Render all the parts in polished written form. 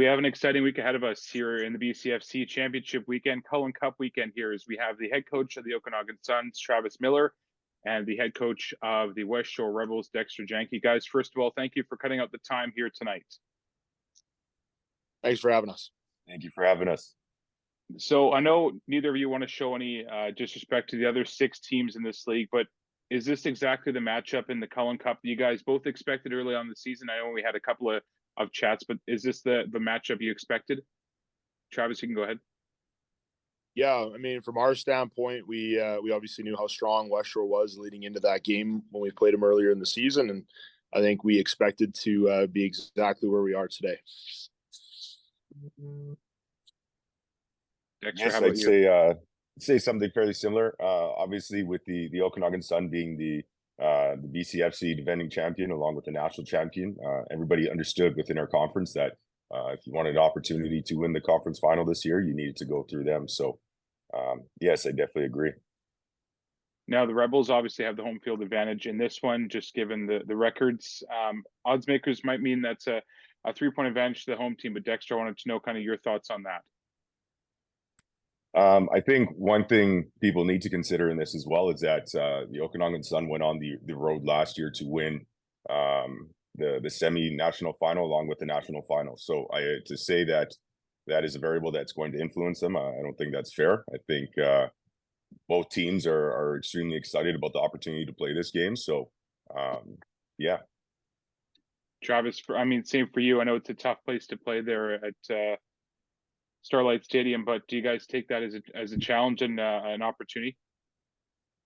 have an exciting week ahead of us here in the BCFC Championship weekend, Cullen Cup weekend here, as we have the head coach of the Okanagan Suns, Travis Miller, and the head coach of the West Shore Rebels, Dexter Janke. Guys, first of all, thank you for cutting out the time here tonight. Thanks for having us. Thank you for having us. So I know neither of you want to show any disrespect to the other 6 teams in this league, but is this exactly the matchup in the Cullen Cup you guys both expected early on in the season? I know we had a couple of chats, but is this the matchup you expected? Travis, you can go ahead. Yeah, I mean, from our standpoint, we obviously knew how strong West Shore was leading into that game when we played them earlier in the season, and I think we expected to be exactly where we are today. Dexter, yes, I'd say something fairly similar. Obviously, with the Okanagan Sun being the BCFC defending champion along with the national champion, everybody understood within our conference that if you wanted an opportunity to win the conference final this year, you needed to go through them. So, yes, I definitely agree. Now, the Rebels obviously have the home field advantage in this one, just given the records. Odds makers might mean that's a 3-point advantage to the home team, but Dexter, I wanted to know kind of your thoughts on that. I think one thing people need to consider in this as well is that the Okanagan Sun went on the road last year to win the semi-national final along with the national final. So to say that is a variable that's going to influence them, I don't think that's fair. I think both teams are extremely excited about the opportunity to play this game. So, yeah. Travis, same for you. I know it's a tough place to play there at Starlight Stadium, but do you guys take that as a challenge and an opportunity?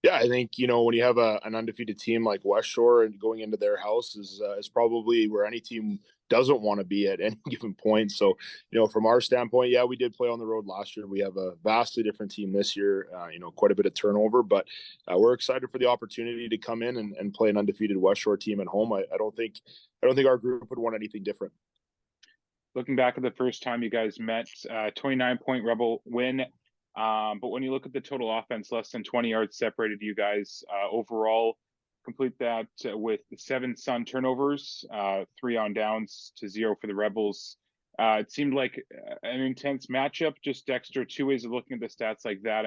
Yeah, I think, when you have an undefeated team like West Shore and going into their house is probably where any team doesn't want to be at any given point. So, from our standpoint, yeah, we did play on the road last year. We have a vastly different team this year, quite a bit of turnover, but we're excited for the opportunity to come in and play an undefeated West Shore team at home. I don't think our group would want anything different. Looking back at the first time you guys met, 29-point Rebel win. But when you look at the total offense, less than 20 yards separated you guys overall. Complete that with 7 Sun turnovers, 3 on downs to 0 for the Rebels. It seemed like an intense matchup. Just Dexter, 2 ways of looking at the stats like that.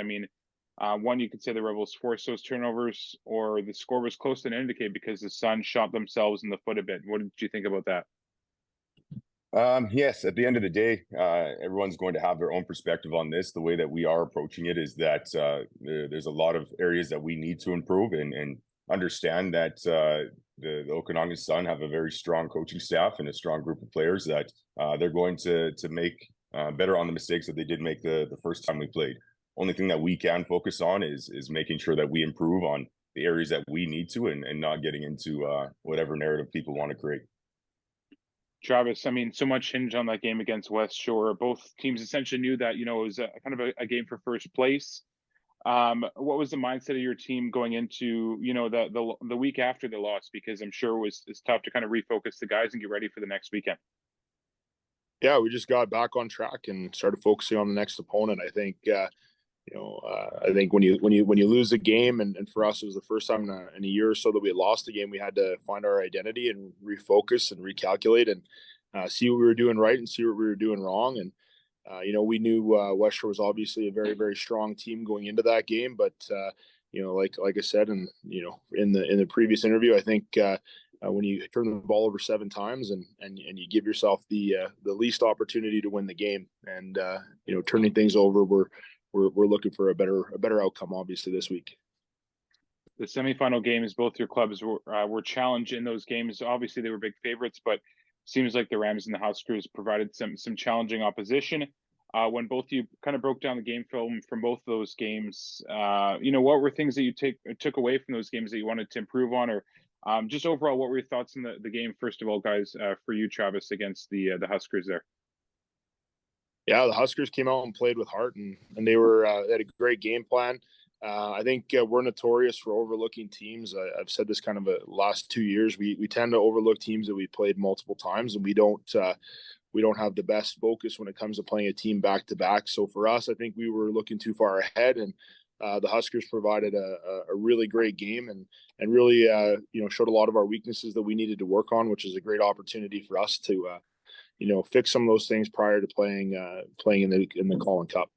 One, you could say the Rebels forced those turnovers, or the score was close to indicate because the Sun shot themselves in the foot a bit. What did you think about that? Yes, at the end of the day, everyone's going to have their own perspective on this. The way that we are approaching it is that there's a lot of areas that we need to improve and understand that the Okanagan Sun have a very strong coaching staff and a strong group of players that they're going to make better on the mistakes that they did make the first time we played. Only thing that we can focus on is making sure that we improve on the areas that we need to and not getting into whatever narrative people want to create. Travis, so much hinged on that game against West Shore. Both teams essentially knew that, it was kind of a game for first place. What was the mindset of your team going into, the week after the loss? Because I'm sure it's tough to kind of refocus the guys and get ready for the next weekend. Yeah, we just got back on track and started focusing on the next opponent. I think, I think when you lose a game, and for us, it was the first time in a year or so that we had lost a game, we had to find our identity and refocus and recalculate and see what we were doing right and see what we were doing wrong. And, we knew West Shore was obviously a very, very strong team going into that game. But, like I said, and, in the previous interview, I think when you turn the ball over 7 times and you give yourself the least opportunity to win the game and, turning things over, we're looking for a better outcome, obviously, this week. The semifinal games, both your clubs were challenged in those games. Obviously, they were big favorites, but seems like the Rams and the Huskers provided some challenging opposition. When both of you kind of broke down the game film from both of those games, what were things that you took away from those games that you wanted to improve on, or just overall, what were your thoughts in the game? First of all, guys, for you, Travis, against the Huskers there. Yeah, the Huskers came out and played with heart, and they had a great game plan. I think we're notorious for overlooking teams. I've said this kind of the last 2 years. We tend to overlook teams that we played multiple times, and we don't have the best focus when it comes to playing a team back to back. So for us, I think we were looking too far ahead, and the Huskers provided a really great game and really showed a lot of our weaknesses that we needed to work on, which is a great opportunity for us to fix some of those things prior to playing in the Cullen Cup.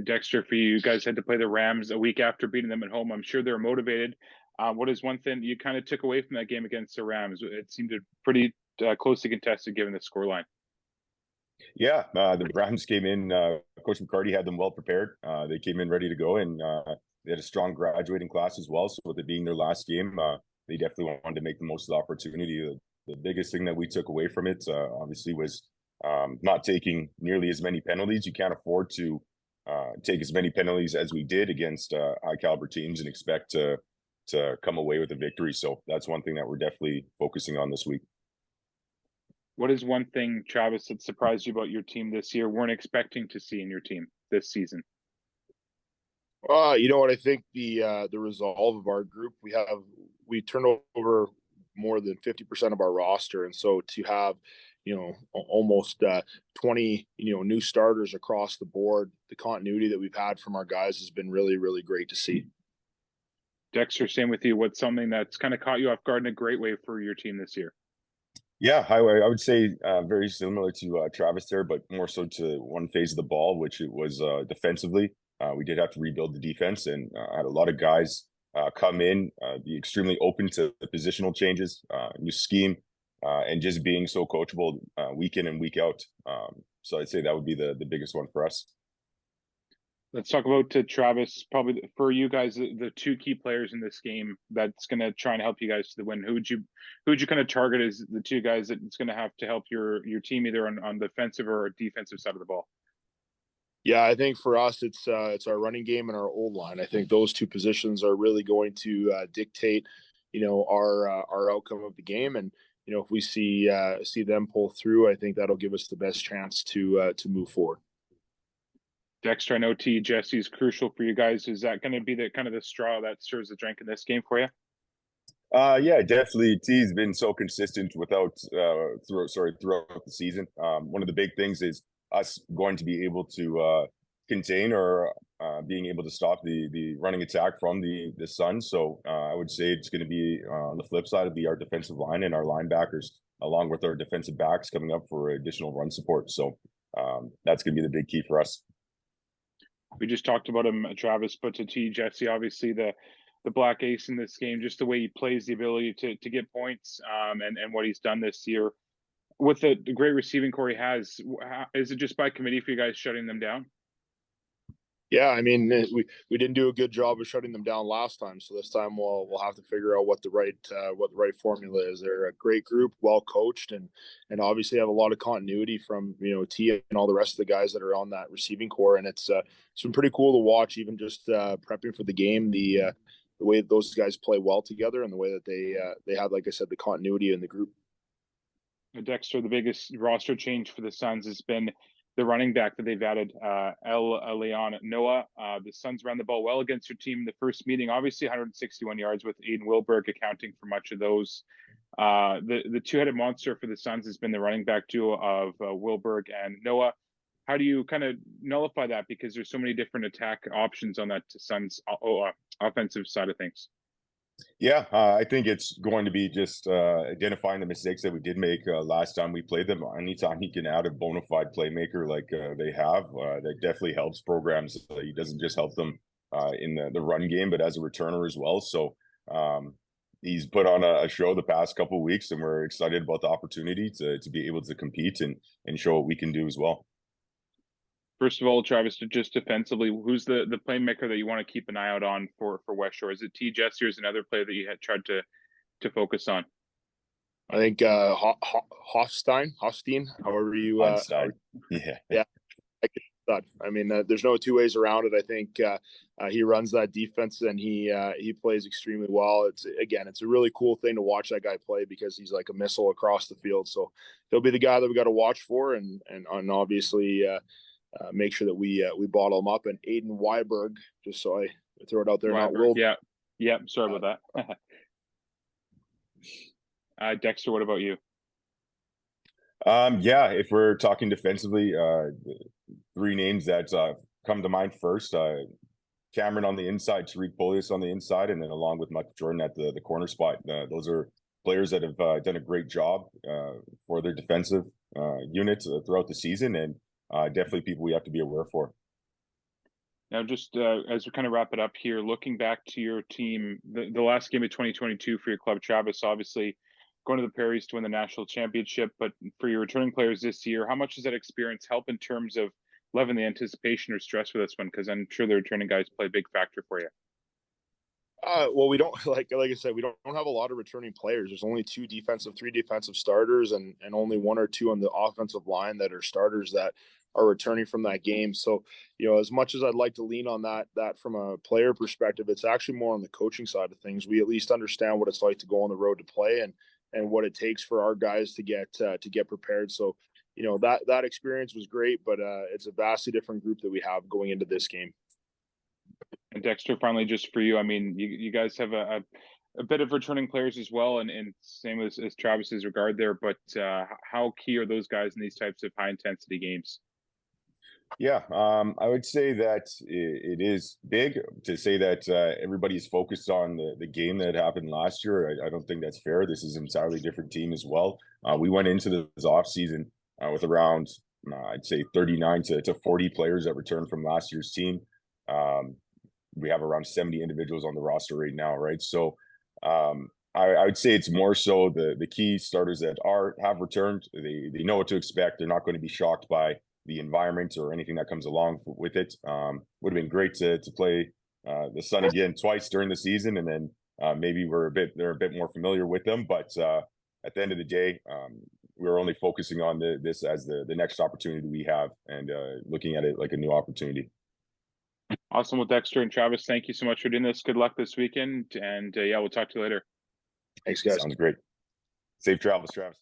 Dexter, for you guys had to play the Rams a week after beating them at home. I'm sure they're motivated. What is one thing you kind of took away from that game against the Rams? It seemed pretty closely contested given the scoreline. Yeah, the Rams came in. Coach McCarty had them well prepared. They came in ready to go, and they had a strong graduating class as well. So with it being their last game, they definitely wanted to make the most of the opportunity. The biggest thing that we took away from it, obviously, was not taking nearly as many penalties. You can't afford to take as many penalties as we did against high caliber teams and expect to come away with a victory. So that's one thing that we're definitely focusing on this week. What is one thing, Travis, that surprised you about your team this year, weren't expecting to see in your team this season? You know what? I think the resolve of our group, we turned over more than 50% of our roster, and so to have almost 20 new starters across the board, the continuity that we've had from our guys has been really, really great to see. Dexter, same with you. What's something that's kind of caught you off guard in a great way for your team this year? Yeah, I would say very similar to Travis there, but more so to one phase of the ball, which it was defensively. We did have to rebuild the defense, and had a lot of guys come in, be extremely open to the positional changes, new scheme, and just being so coachable week in and week out. So I'd say that would be the biggest one for us. Let's talk about Travis. Probably for you guys, the two key players in this game that's going to try and help you guys to the win. Who would you kind of target as the two guys that's going to have to help your team either on the offensive or defensive side of the ball? Yeah, I think for us, it's our running game and our old line. I think those two positions are really going to dictate, our outcome of the game. And if we see them pull through, I think that'll give us the best chance to move forward. Dexter, I know T. Jesse is crucial for you guys. Is that going to be the kind of the straw that stirs the drink in this game for you? Yeah, definitely. T's been so consistent throughout the season. One of the big things is us going to be able to contain or being able to stop the running attack from the Suns. So I would say it's going to be on the flip side of our defensive line and our linebackers, along with our defensive backs coming up for additional run support. So that's going to be the big key for us. We just talked about him, Travis, but to T. Jesse, obviously the black ace in this game, just the way he plays, the ability to get points, and what he's done this year with the great receiving core he has. Is it just by committee for you guys shutting them down? Yeah, I mean, we didn't do a good job of shutting them down last time, so this time we'll have to figure out what the right formula is. They're a great group, well coached, and obviously have a lot of continuity from T and all the rest of the guys that are on that receiving core, and it's been pretty cool to watch, even just prepping for the game, the way that those guys play well together, and the way that they have, like I said, the continuity in the group. Dexter, the biggest roster change for the Suns has been the running back that they've added, Leon Noah. The Suns ran the ball well against your team in the first meeting. Obviously, 161 yards with Aiden Wilberg accounting for much of those. The two-headed monster for the Suns has been the running back duo of Wilberg and Noah. How do you kind of nullify that? Because there's so many different attack options on that Suns offensive side of things. Yeah, I think it's going to be just identifying the mistakes that we did make last time we played them. Anytime he can add a bona fide playmaker like they have, that definitely helps programs. He doesn't just help them in the run game, but as a returner as well. So he's put on a show the past couple of weeks, and we're excited about the opportunity to be able to compete and show what we can do as well. First of all, Travis, just defensively, who's the playmaker that you want to keep an eye out on for West Shore? Is it T. Jesse or is another player that you had tried to focus on? I think Hofstein, however you yeah. I mean, there's no two ways around it. I think he runs that defense, and he plays extremely well. It's a really cool thing to watch that guy play, because he's like a missile across the field. So he'll be the guy that we got to watch for, and obviously make sure that we bottle him up. And Aiden Weiberg, just so I throw it out there, not Will. Yeah. Sorry about that. Dexter, what about you? Yeah, if we're talking defensively, three names that come to mind first: Cameron on the inside, Tariq Polius on the inside, and then along with Mike Jordan at the corner spot. Those are players that have done a great job for their defensive unit throughout the season, and definitely people we have to be aware for. Now, just as we kind of wrap it up here, looking back to your team, the last game of 2022 for your club, Travis, obviously going to the Prairies to win the national championship. But for your returning players this year, how much does that experience help in terms of leveling the anticipation or stress for this one? Because I'm sure the returning guys play a big factor for you. Well, we don't like I said, we don't have a lot of returning players. There's only three defensive starters, and only one or two on the offensive line that are starters that are returning from that game. So, as much as I'd like to lean on that from a player perspective, it's actually more on the coaching side of things. We at least understand what it's like to go on the road to play, and what it takes for our guys to get prepared. So, that experience was great, but it's a vastly different group that we have going into this game. And Dexter, finally, just for you, I mean, you guys have a bit of returning players as well, and same as Travis's regard there. But how key are those guys in these types of high intensity games? Yeah, I would say that it is big to say that everybody's focused on the game that happened last year. I don't think that's fair. This is an entirely different team as well. We went into this offseason with around, I'd say, 39 to 40 players that returned from last year's team. We have around 70 individuals on the roster right now, right? So I would say it's more so the key starters that have returned. They know what to expect. They're not going to be shocked by the environment or anything that comes along with it. Would have been great to play the Sun again twice during the season, and then maybe they're a bit more familiar with them. But at the end of the day, we're only focusing on this as the next opportunity we have, and looking at it like a new opportunity. Awesome. Well, Dexter and Travis, thank you so much for doing this. Good luck this weekend, and yeah, we'll talk to you later. Thanks, guys. Sounds great. Safe travels, Travis.